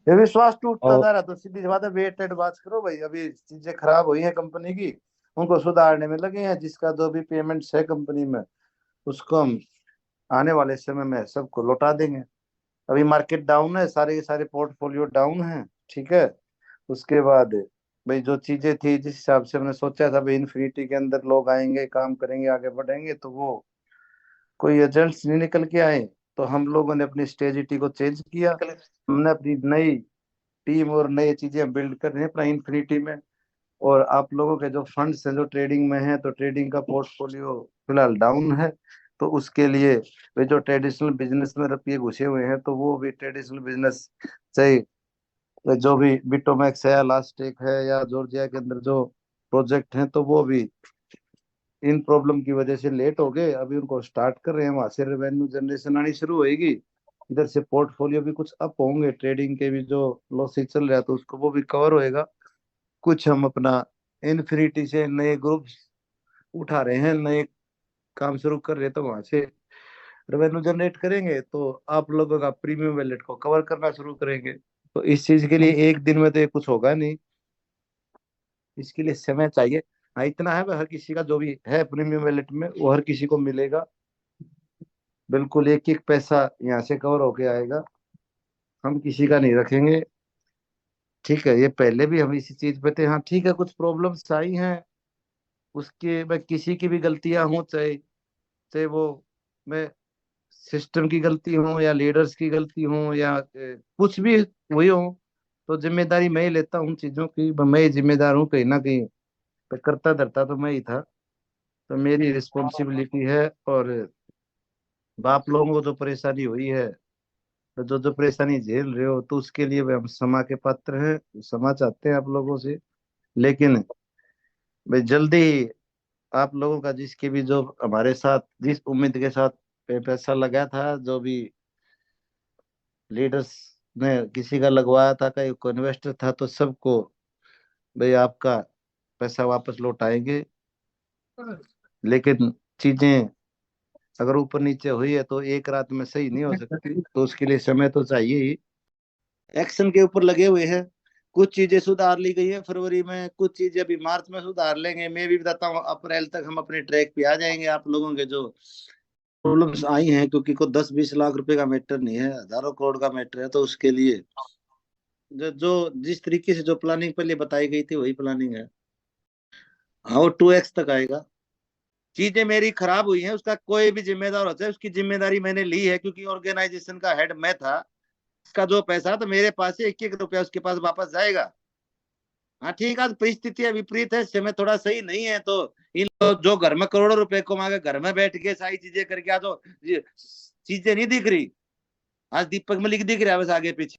ये विश्वास टूटता और जा रहा, तो सीधी सी बात है, वेट एडवांस करो भाई। अभी चीजें खराब हुई है कंपनी की, उनको सुधारने में लगे हैं। जिसका जो भी पेमेंट्स है कंपनी में, उसको हम आने वाले समय में सबको लौटा देंगे। अभी मार्केट डाउन है, सारे के सारे पोर्टफोलियो डाउन है। ठीक है। उसके बाद भाई जो चीजें थी, जिस हिसाब से हमने सोचा था भाई इन्फिनिटी के अंदर लोग आएंगे, काम करेंगे, आगे बढ़ेंगे, तो वो कोई एजेंट्स नहीं निकल के आए। तो हम लोगों ने अपनी स्ट्रेटजी को चेंज किया। हमने अपनी नई टीम और नई चीजें बिल्ड कर रहे हैं अपना इन्फिनिटी में। और आप लोगों के जो फंड्स हैं जो ट्रेडिंग में हैं, तो ट्रेडिंग का पोर्टफोलियो फिलहाल डाउन है। तो उसके लिए वे जो ट्रेडिशनल बिजनेस में रुपये घुसे हुए हैं, तो वो भी ट्रेडिशनल बिजनेस, चाहे जो भी बिटोमैक्स है, लास्ट टेक है, या जॉर्जिया के अंदर जो प्रोजेक्ट हैं, तो वो भी इन प्रॉब्लम की वजह से लेट हो गए। अभी उनको स्टार्ट कर रहे हैं, वहां से रेवेन्यू जनरेशन आनी शुरू होएगी। इधर से पोर्टफोलियो भी कुछ अप होंगे, ट्रेडिंग के भी जो लॉसेज चल रहा है तो उसको वो भी कवर होएगा। कुछ हम अपना इन्फिनिटी से नए ग्रुप उठा रहे हैं, नए काम शुरू कर रहे हैं, तो वहां से रेवेन्यू जनरेट करेंगे, तो आप लोगों का प्रीमियम वैलेट को कवर करना शुरू करेंगे। तो इस चीज के लिए एक दिन में तो ये कुछ होगा नहीं, इसके लिए समय चाहिए। हाँ, इतना है, हर किसी का जो भी है प्रीमियम वैलेट में, वो हर किसी को मिलेगा। बिल्कुल एक एक पैसा यहाँ से कवर होके आएगा, हम किसी का नहीं रखेंगे। ठीक है, ये पहले भी हम इसी चीज पे थे। हाँ ठीक है, कुछ प्रॉब्लम्स आई हैं, उसके मैं किसी की भी गलतियां हों, चाहे चाहे वो मैं सिस्टम की गलती हो या लीडर्स की गलती हो या कुछ भी हुई हो, तो जिम्मेदारी मैं ही लेता हूँ चीजों की। मैं ही जिम्मेदार हूँ कहीं ना कहीं, तो करता धरता तो मैं ही था। तो मेरी रिस्पॉन्सिबिलिटी है। और बाप लोगों को जो परेशानी हुई है, तो जो जो परेशानी झेल रहे हो, तो उसके लिए भी हम क्षमा के पात्र हैं, क्षमा चाहते हैं आप लोगों से। लेकिन भाई जल्दी, आप लोगों का जिसके भी जो हमारे साथ जिस उम्मीद के साथ पैसा लगा था, जो भी लीडर्स ने किसी का लगवाया था, कहीं को इन्वेस्टर था, तो सबको भाई आपका पैसा वापस लौटाएंगे। लेकिन चीजें अगर ऊपर नीचे हुई है, तो एक रात में सही नहीं हो सकती, तो उसके लिए समय तो चाहिए ही। एक्शन के ऊपर लगे हुए हैं। कुछ चीजें सुधार ली गई है फरवरी में, कुछ चीजें अभी मार्च में सुधार लेंगे। मैं भी बताता हूँ, अप्रैल तक हम अपने ट्रैक पे आ जाएंगे। आप लोगों के जो प्रॉब्लम्स आई हैं, क्योंकि को 10-20 लाख रुपए का मैटर नहीं है, हजारों करोड़ का मैटर है, तो उसके लिए जो जो जिस तरीके से जो प्लानिंग पहले बताई गई थी, वही प्लानिंग है। हाँ, वो 2x तक आएगा। चीजें मेरी खराब हुई हैं, उसका कोई भी जिम्मेदार होता है, उसकी जिम्मेदारी मैंने ली है, क्योंकि ऑर्गेनाइजेशन का हेड मैं था। उसका जो पैसा तो मेरे पास से एक एक रुपया उसके पास वापस जाएगा। हाँ ठीक है, परिस्थितियां विपरीत है, समय थोड़ा सही नहीं है, तो इन लोग जो घर में करोड़ों रुपए कमा के घर में बैठ के सारी चीजें करके, आज तो चीजें नहीं दिख रही। आज दीपक मलिक दिख रहा है बस आगे पीछे।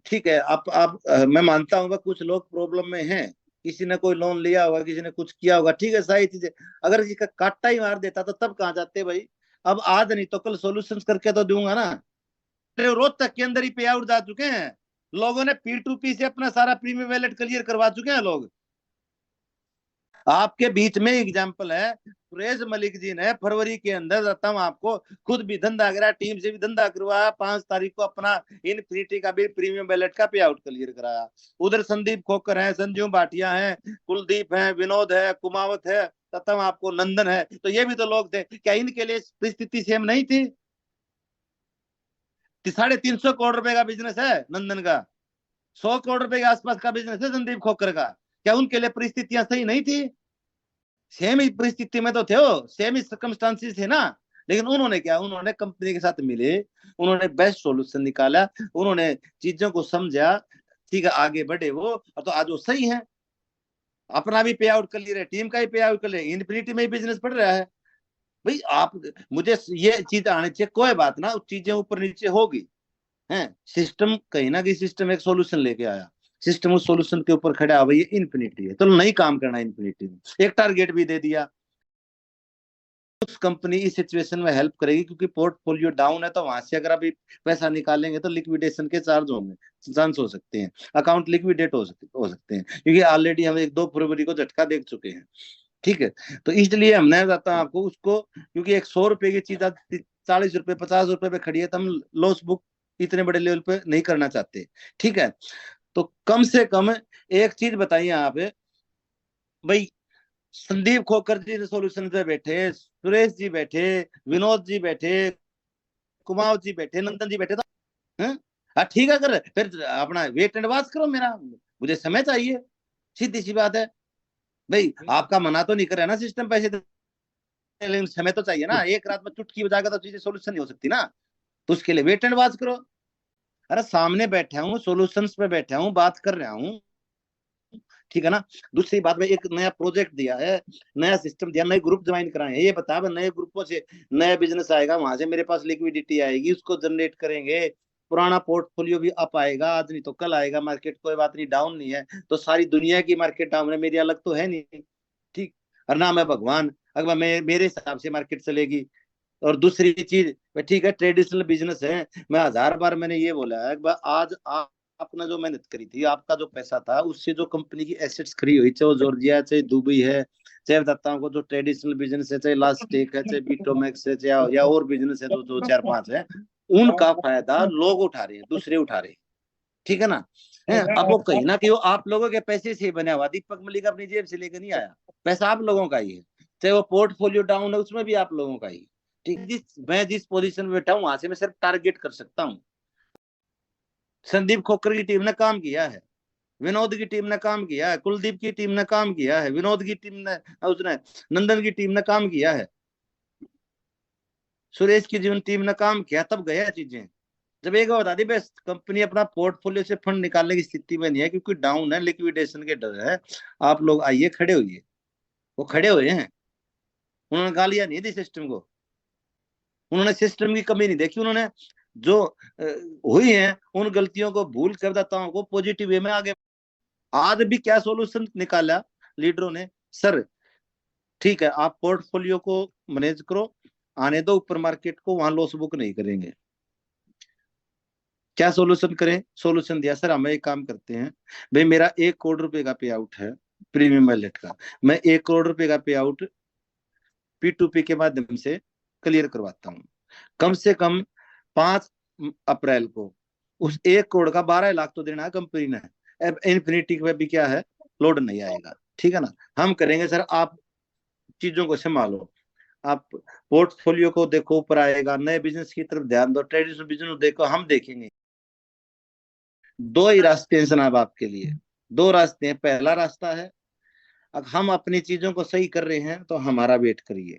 ठीक है, आप मैं मानता हूँ कुछ लोग प्रॉब्लम में हैं, किसी ने कोई लोन लिया होगा, किसी ने कुछ किया होगा, ठीक है, सारी चीजें। अगर किसी का काटा ही मार देता तो तब कहाँ जाते भाई। अब आज नहीं तो कल सॉल्यूशंस करके तो दूंगा ना। रोहतक के अंदर ही पे आउट जा चुके हैं। लोगों ने P2P से अपना सारा प्रीमियम वैलेट क्लियर करवा चुके हैं लोग। आपके बीच में एग्जाम्पल है, सुरेश मलिक जी ने फरवरी के अंदर रतम आपको खुद भी धंधा करा, टीम से भी धंधा करवाया, 5 तारीख को अपना इनफिनिटी का भी प्रीमियम बैलेट का पे आउट क्लियर कराया। उधर संदीप खोकर है, संजीव भाटिया है, कुलदीप है, विनोद है, कुमावत है, तथा आपको नंदन है, तो ये भी तो लोग थे। क्या इनके लिए परिस्थिति सेम नहीं थी? 350 करोड़ रुपए का बिजनेस है नंदन का, 100 करोड़ रुपए के आसपास का बिजनेस है संदीप खोकर का। क्या उनके लिए परिस्थितियां सही नहीं थी? सेम ही परिस्थिति में तो थे, वो सेम ही सर्कमस्टांसिस थे ना। लेकिन उन्होंने क्या, उन्होंने कंपनी के साथ मिले, उन्होंने बेस्ट सॉल्यूशन निकाला, उन्होंने चीजों को समझा, ठीक है, आगे बढ़े वो, और तो आज वो सही है। अपना भी पे आउट कर ले रहे, टीम का भी पे आउट कर ले, इन्फिनिटी में ही बिजनेस बढ़ रहा है। भाई आप, मुझे ये चीज आनी चाहिए, कोई बात ना, चीजें ऊपर नीचे होगी, है। सिस्टम कहीं ना कहीं, सिस्टम एक सॉल्यूशन लेके आया, सिस्टम उस सॉल्यूशन के ऊपर खड़ा, भाई ये इन्फिनिटी है, तो नहीं काम करना इन्फिनिटी में, एक टारगेट भी दे दिया। उस कंपनी इस सिचुएशन में हेल्प करेगी, क्योंकि पोर्टफोलियो डाउन है, तो वहां से अगर अभी पैसा निकालेंगे तो लिक्विडेशन के चार्ज होंगे, चांस हो सकते हैं, अकाउंट लिक्विडेट हो सकते हैं, क्योंकि ऑलरेडी हम 1-2 फरवरी को झटका देख चुके हैं। ठीक है, तो इसलिए हमने बताता हूं आपको उसको, क्योंकि एक 100 रुपए की चीज आज 40 रुपए 50 रुपए पे खड़ी है, तो हम लॉस बुक इतने बड़े लेवल पे नहीं करना चाहते। ठीक है, तो कम से कम एक चीज बताइए आप भाई, संदीप खोकर जी सोल्यूशन पे बैठे, सुरेश जी बैठे, विनोद जी बैठे, कुमार जी बैठे, नंदन जी बैठे, तो हाँ ठीक है, कर फिर अपना वेट एंड वॉच करो, मेरा मुझे समय चाहिए, सीधी सी बात है। भाई आपका मना तो नहीं करे ना सिस्टम पैसे देने, लेकिन समय तो चाहिए ना। एक रात में चुटकी बजाकर तो चीजें सोल्यूशन नहीं हो सकती ना, तो उसके लिए वेट एंड वॉच करो। अरे सामने बैठा हूँ, सोल्यूशंस पे बैठा हूँ, बात कर रहा हूँ, ठीक है ना। दूसरी बात में एक नया प्रोजेक्ट दिया है, नया सिस्टम दिया, नए ग्रुप ज्वाइन कराए हैं, ये बता नए ग्रुपों से नया बिजनेस आएगा, वहां से मेरे पास लिक्विडिटी आएगी, उसको जनरेट करेंगे, पुराना पोर्टफोलियो भी अप आएगा, आज नहीं तो कल आएगा, मार्केट कोई बात नहीं डाउन नहीं है, तो सारी दुनिया की मार्केट डाउन है, मेरी अलग तो है नहीं, ठीक। और ना मैं भगवान, अगर मैं मेरे हिसाब से मार्केट चलेगी। और दूसरी चीज, ठीक है ट्रेडिशनल बिजनेस है, मैं हजार बार मैंने ये बोला है, आज आपने जो मेहनत करी थी, आपका जो पैसा था, उससे जो कंपनी की एसेट्स खड़ी हुई, चाहे वो जॉर्जिया है, चाहे दुबई है, चाहे बताता हूँ जो ट्रेडिशनल बिजनेस है, चाहे लास्टेक है, चाहे बीटोमैक्स है, चाहे या और बिजनेस है जो दो चार पांच है, उनका फायदा लोग उठा रहे हैं, दूसरे उठा रहे हैं, ठीक है ना। अब वो कहीं ना कहीं वो आप लोगों के पैसे से ही बना हुआ, दीपक मलिक अपनी जेब से लेकर नहीं आया, पैसा आप लोगों का ही है, चाहे वो पोर्टफोलियो डाउन है उसमें भी आप लोगों का ही। ठीक, मैं जिस पोजीशन में बैठा हूँ वहां से मैं सिर्फ टारगेट कर सकता हूँ। संदीप खोकर की टीम ने काम किया है, विनोद की टीम ने काम किया है, कुलदीप की टीम ने काम किया है, विनोद की टीम ने, उसने नंदन की टीम ने काम किया है, सुरेश की जीवन टीम ने काम किया, तब गया चीजें। जब एक बार बता दी बस, कंपनी अपना पोर्टफोलियो से फंड निकालने की स्थिति में नहीं है, क्योंकि डाउन है, लिक्विडेशन के डर है, आप लोग आइए खड़े होइए। वो खड़े हुए हैं, उन्होंने गालियां नहीं दी सिस्टम को, उन्होंने सिस्टम की कमी नहीं देखी, उन्होंने जो हुई है उन गलतियों को भूल कर दाताओं को पॉजिटिव वे में आगे। आज भी क्या सॉल्यूशन निकाला लीडरों ने, सर ठीक है आप पोर्टफोलियो को मैनेज करो, आने दो ऊपर मार्केट को, वहां लॉस बुक नहीं करेंगे। क्या सोल्यूशन करें, सोल्यूशन दिया सर, हम एक काम करते हैं, भाई मेरा 1 करोड़ रुपए का पे आउट है प्रीमियम वैलेट का, मैं 1 करोड़ रुपए का पे आउट P2P के माध्यम से क्लियर करवाता हूँ, कम से कम 5 अप्रैल को उस 1 करोड़ का 12 लाख तो देना है कंपनी ने। अब इन्फिनिटी पे भी क्या है, लोड नहीं आएगा, ठीक है ना, हम करेंगे सर, आप चीजों को संभालो, आप पोर्टफोलियो को देखो, ऊपर आएगा, नए बिजनेस की तरफ ध्यान दो, ट्रेडिशनल बिजनेस देखो, हम देखेंगे। दो ही रास्ते हैं जनाब आपके लिए, दो रास्ते हैं, पहला रास्ता है अब हम अपनी चीजों को सही कर रहे हैं तो हमारा वेट करिए,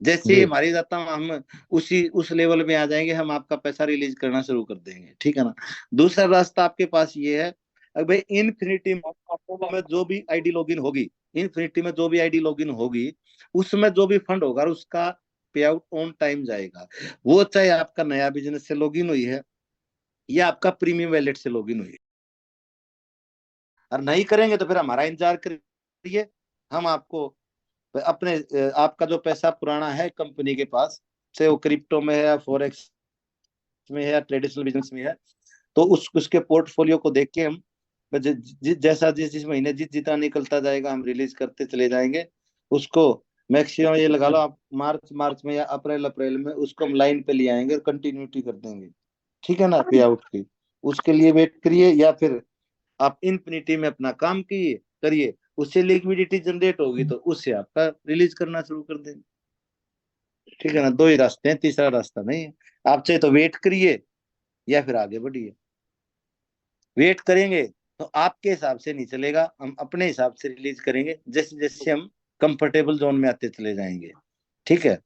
जैसे ही जी हमारी जाता हूँ हम उस लेवल में आ जाएंगे, हम आपका पैसा रिलीज करना शुरू कर देंगे, ठीक है ना। दूसरा रास्ता आपके पास ये है, अब भाई इनफिनिटी में जो भी आईडी लॉगिन होगी, इनफिनिटी में जो भी आईडी लॉगिन होगी, उसमें जो भी फंड होगा उसका पे आउट ऑन टाइम जाएगा, वो चाहे आपका नया बिजनेस से लॉगिन हुई है या आपका प्रीमियम वैलेट से लॉगिन हुई है। और नहीं करेंगे तो फिर हमारा इंतजार करिए, हम आपको अपने आपका जो पैसा पुराना है कंपनी के पास, चाहे वो क्रिप्टो में है या फॉरेक्स में है या ट्रेडिशनल बिजनेस में है, तो उसके पोर्टफोलियो को देख के हम जैसा जिस महीने जितना निकलता जाएगा हम रिलीज करते चले जाएंगे उसको। मैक्सिमम ये लगा लो आप मार्च मार्च में या अप्रैल अप्रैल में उसको हम लाइन पे ले आएंगे और कंटिन्यूटी कर देंगे, ठीक है ना, पे आउट की। उसके लिए वेट करिए, या फिर आप इन्फिनिटी में अपना काम किए करिए, उससे लिक्विडिटी जनरेट होगी तो उससे आपका रिलीज करना शुरू कर देंगे, ठीक है ना। दो ही रास्ते हैं, तीसरा रास्ता नहीं है। आप चाहे तो वेट करिए या फिर आगे बढ़िए। वेट करेंगे तो आपके हिसाब से नहीं चलेगा, हम अपने हिसाब से रिलीज करेंगे, जैसे जैसे हम कंफर्टेबल जोन में आते चले जाएंगे, ठीक है।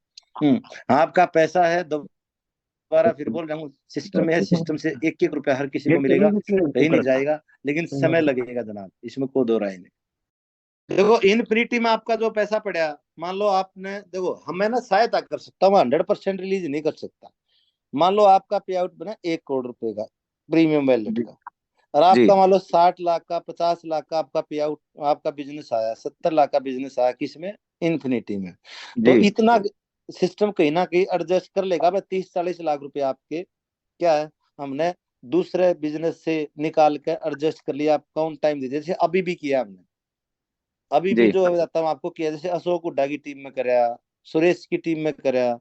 आपका पैसा है, दोबारा फिर बोल रहा हूँ, सिस्टम है, सिस्टम से एक एक रुपया हर किसी को मिलेगा, कहीं नहीं जाएगा, लेकिन समय लगेगा जनाब, इसमें कोई दो राय नहीं। देखो इनफिनिटी में आपका जो पैसा पड़ा, मान लो आपने, देखो हमें ना सहायता कर सकता हूँ, 100% रिलीज नहीं कर सकता। मान लो आपका पे आउट बना 1 करोड़ रुपए का प्रीमियम वैलेट का, और जी आपका मान लो 60 लाख का 50 लाख का आपका पे आउट, आपका बिजनेस आया 70 लाख का बिजनेस आया, किसमें, इन्फिनिटी में। तो जी इतना सिस्टम कहीं ना कहीं एडजस्ट कर लेगा, भाई 30-40 लाख रुपए आपके क्या है, हमने दूसरे बिजनेस से निकाल कर एडजस्ट कर लिया, आप कौन टाइम दीजिए, जैसे अभी भी किया हमने, अभी भी जी जो बताता हूँ आपको किया, जैसे अशोक हुड्डा की टीम में कराया, सुरेश की टीम में कराया,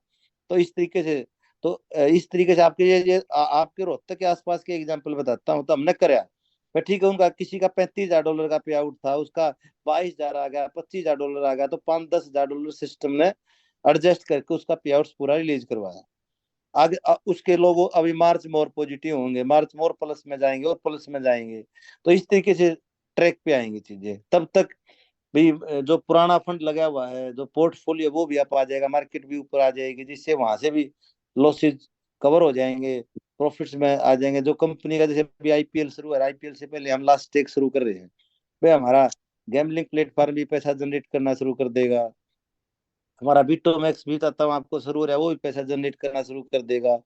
तो इस तरीके से तो इस तरीके से आपके आपके रोहतक के आसपास के एग्जाम्पल बताता हूँ, तो हमने कराया। पर ठीक है, उनका किसी का $35,000 का पे आउट था, उसका 22,000 आ गया, $25,000 आ गया, तो 5-10,000 सिस्टम ने एडजस्ट करके उसका पे आउट पूरा रिलीज करवाया। आगे उसके लोग अभी मार्च में और पॉजिटिव होंगे, मार्च में और प्लस में जाएंगे और प्लस में जाएंगे, तो इस तरीके से ट्रैक पे आएंगी चीजें। तब तक भी जो पुराना फंड लगा हुआ है, जो पोर्टफोलियो, वो भी अप आ जाएगा, मार्केट भी ऊपर आ जाएगी, जिससे वहां से भी लॉसेज कवर हो जाएंगे, प्रॉफिट्स में आ जाएंगे। जो कंपनी का जैसे अभी आईपीएल शुरू है, आईपीएल से पहले हम लास्ट स्टेक शुरू कर रहे हैं, भाई हमारा गैम्बलिंग प्लेटफॉर्म भी पैसा जनरेट करना शुरू कर देगा। हमारा बिटोमैक्स भी बताता हूँ आपको शुरू हो रहा है, वो भी पैसा जनरेट करना शुरू कर देगा।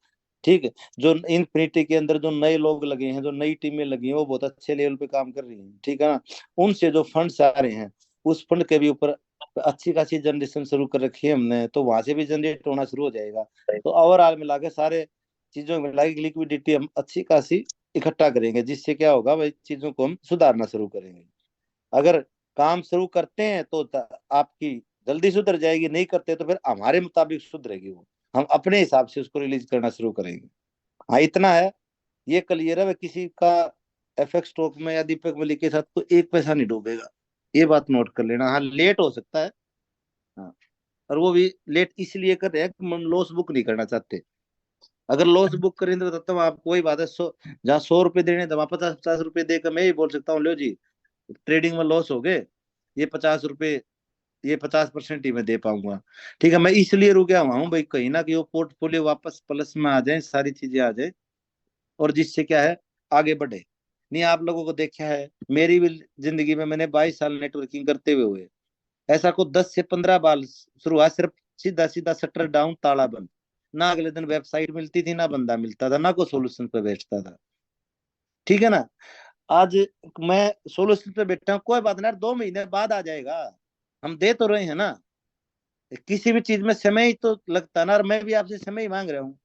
ठीक है, जो इनफिनिटी के अंदर जो नए लोग लगे हैं, जो नई टीमें लगी हैं, वो बहुत अच्छे लेवल पे काम कर रही हैं, ठीक है ना। उनसे जो फंड्स आ रहे हैं, उस फंड के भी ऊपर अच्छी खासी जनरेशन शुरू कर रखी है हमने, तो वहां से भी जनरेट होना शुरू हो जाएगा। तो ओवरऑल मिला के सारे चीजों में मिला के लिक्विडिटी हम अच्छी खासी इकट्ठा करेंगे, जिससे क्या होगा भाई, चीजों को हम सुधारना शुरू करेंगे। अगर काम शुरू करते हैं तो आपकी जल्दी सुधर जाएगी, नहीं करते तो फिर हमारे मुताबिक सुधरेगी वो, हम अपने हिसाब से उसको रिलीज करना शुरू करेंगे। हाँ इतना है, ये क्लियर है, किसी का एफएक्स स्टॉक में या दीपक मलिक के साथ तो एक पैसा नहीं डूबेगा, ये बात नोट कर लेना। हाँ लेट हो सकता है, हाँ, और वो भी लेट इसलिए कर रहे हैं कि हम लॉस बुक नहीं करना चाहते। अगर लॉस बुक करें तो बताता हूँ आपको, वही बात है, जहाँ 100 रुपए देने तो वहां 50-50 रुपए देकर मैं ही बोल सकता हूँ, लो जी ट्रेडिंग में लॉस हो गए, ये 50 रुपए, ये 50% ही मैं दे पाऊंगा। ठीक है, मैं इसलिए रुका हुआ हूँ भाई, कहीं ना कहीं वो पोर्टफोलियो वापस प्लस में आ जाए, सारी चीजें आ जाए, और जिससे क्या है आगे बढ़े। नहीं आप लोगों को देखा है, मेरी भी जिंदगी में मैंने 22 साल नेटवर्किंग करते हुए ऐसा को 10 से 15 बार शुरुआत सिर्फ सीधा सीधा शटर डाउन, ताला बंद, ना अगले दिन वेबसाइट मिलती थी, ना बंदा मिलता था, ना कोई सोल्यूशन पे बेचता था। ठीक है ना। आज मैं सोल्यूशन पे बैठा हूँ, कोई बात नहीं यार, 2 महीने बाद आ जाएगा, हम दे तो रहे हैं ना। किसी भी चीज में समय ही तो लगता है ना, और मैं भी आपसे समय ही मांग रहा हूँ।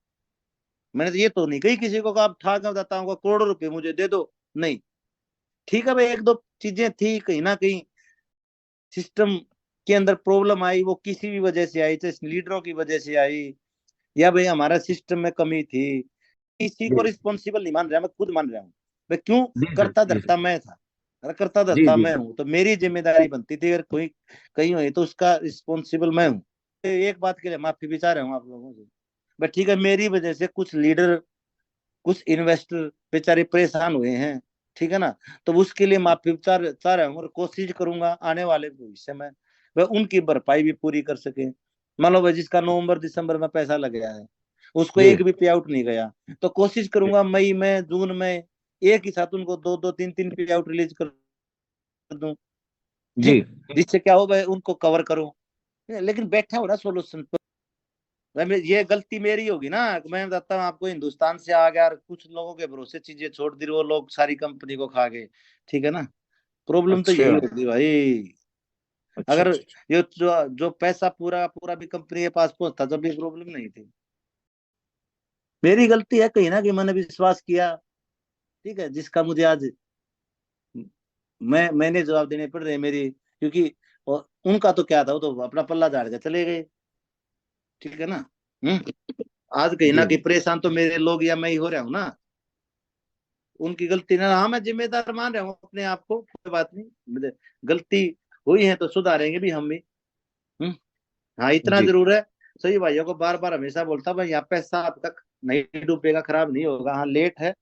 मैंने तो ये तो नहीं कही किसी को कि आप ठा कर बताता हूँ करोड़ों रुपए मुझे दे दो, नहीं। ठीक है भाई, एक दो चीजें थी कहीं ना कहीं सिस्टम के अंदर प्रॉब्लम आई, वो किसी भी वजह से आई, चाहे लीडरों की वजह से आई, या भाई हमारा सिस्टम में कमी थी, किसी को जी रिस्पॉन्सिबल नहीं मान रहा, मैं खुद मान रहा हूँ। भाई क्यों, जी सर, करता जी सर, धरता मैं था, अगर करता जी धरता जी मैं सर, हूँ तो मेरी जिम्मेदारी बनती थी, अगर कोई कहीं हुई तो उसका रिस्पॉन्सिबल मैं हूँ। एक बात के लिए माफी भी चाह रहा हूँ आप लोगों से। बट ठीक है, मेरी वजह से कुछ लीडर, कुछ इन्वेस्टर बेचारे परेशान हुए हैं, ठीक है ना। तो उसके लिए माफी चाह रहा हूँ, और कोशिश करूंगा आने वाले भविष्य में वह उनकी भरपाई भी पूरी कर सके। मान लो भाई जिसका नवंबर दिसंबर में पैसा लग गया है, उसको जी एक भी पे आउट नहीं गया, तो कोशिश करूंगा मई में, जून में एक ही साथ उनको दो दो तीन तीन पे आउट रिलीज कर दूं। जी ठीक, जिससे क्या हो भाई उनको कवर करूं। लेकिन बैठा हो ना सोल्यूशन पर, ये गलती मेरी होगी ना, मैं बताता हूँ आपको, हिंदुस्तान से आ गया और कुछ लोगों के भरोसे चीजें छोड़ दी, वो लोग सारी कंपनी को खा गए। ठीक है ना, प्रॉब्लम तो अच्छा यही होगी भाई। अच्छा अगर अच्छा अच्छा। ये जो पैसा पूरा पूरा भी कंपनी के पास पहुंचता जब भी प्रॉब्लम नहीं थी। मेरी गलती है कहीं ना कि मैंने विश्वास किया, ठीक है, जिसका मुझे आज मैंने जवाब देने पड़ रहे हैं मेरी, क्योंकि उनका तो क्या था, वो तो अपना पल्ला झाड़ के चले गए। ठीक है ना। आज कहीं ना जी कहीं परेशान तो मेरे लोग या मैं ही हो रहा हूँ ना, उनकी गलती ना। हाँ मैं जिम्मेदार मान रहा हूँ अपने आप को, कोई बात नहीं, गलती हुई है तो सुधारेंगे भी हम भी। हम्म, हाँ इतना जी जरूर है। सही भाइयों को बार बार हमेशा बोलता भाई, यहाँ पैसा अब तक नहीं डूबेगा, खराब नहीं होगा। हाँ लेट है,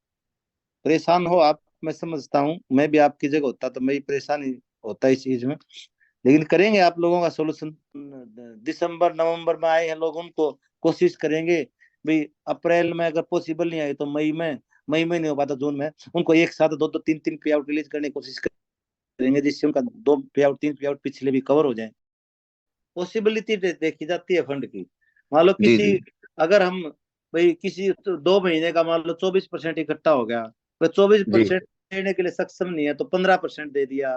परेशान हो आप, मैं समझता हूँ, मैं भी आपकी जगह होता तो मैं भी परेशान ही होता इस चीज में। लेकिन करेंगे आप लोगों का सोल्यूशन। दिसंबर नवंबर में आए हैं लोग, उनको कोशिश करेंगे भाई, अप्रैल में अगर पॉसिबल नहीं आए तो मई में, मई में नहीं हो पाता जून में, उनको एक साथ दो दो तीन तीन पे आउट रिलीज करने की कोशिश करेंगे, जिससे उनका दो पे आउट तीन पे आउट पिछले भी कवर हो जाए। पॉसिबिलिटी देखी जाती है फंड की। मान लो जी किसी, जी अगर हम भाई किसी तो 2 महीने का मान लो 24% इकट्ठा हो गया, तो चौबीस जी परसेंट देने के लिए सक्षम नहीं है तो 15% दे दिया,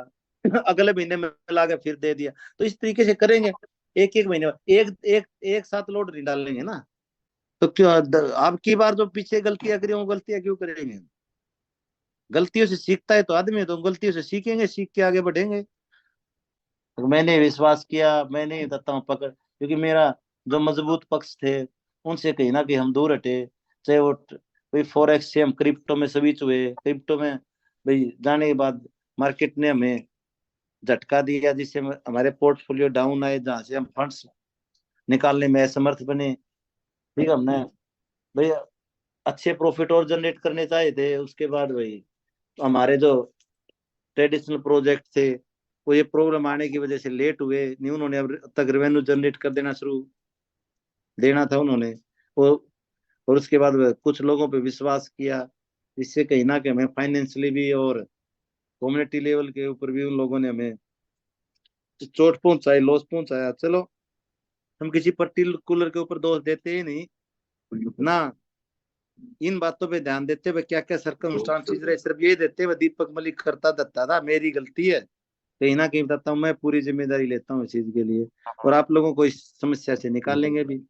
अगले महीने में ला के फिर दे दिया, तो इस तरीके से करेंगे। एक एक महीने एक एक एक साथ लोड नहीं डालेंगे ना। तो क्यों अब की बार जो पीछे गलतियां करी वो गलतियां क्यों करेंगे। गलतियों से सीखता है तो आदमी, तो गलतियों से सीखेंगे, सीख के आगे बढ़ेंगे। तो मैंने विश्वास किया, मैंने बताता हूँ पकड़, क्योंकि मेरा जो मजबूत पक्ष थे उनसे कहीं ना कहीं हम दूर हटे। चाहे वो भाई फॉरेक्स से हम क्रिप्टो में स्विच हुए, क्रिप्टो में भाई जाने के बाद मार्केट ने हमें झटका दिया, जिससे हमारे पोर्टफोलियो डाउन आए, जहां से हम फंड्स निकालने में असमर्थ बने। ठीक है, हमने भाई अच्छे प्रॉफिट और जनरेट करने चाहे थे, उसके बाद भाई हमारे जो ट्रेडिशनल प्रोजेक्ट थे वो ये प्रॉब्लम आने की वजह से लेट हुए नहीं, उन्होंने अब तक रेवेन्यू जनरेट कर देना शुरू देना था उन्होंने वो। और उसके बाद कुछ लोगों पे विश्वास किया, इससे कहीं ना कहीं हमें फाइनेंशियली भी और कम्युनिटी लेवल के ऊपर भी उन लोगों ने हमें चोट पहुंचाई, लॉस पहुंचाया। चलो, हम किसी पर्टिकुलर के ऊपर दोष देते ही नहीं ना, इन बातों पे ध्यान देते हुए क्या क्या सर्कमस्टांसिस रहे, सिर्फ ये देते हुए दीपक मलिक करता धत्ता था, मेरी गलती है, कहीं ना कहीं बताता हूँ, मैं पूरी जिम्मेदारी लेता हूँ इस चीज के लिए, और आप लोगों को इस समस्या से निकालेंगे भी।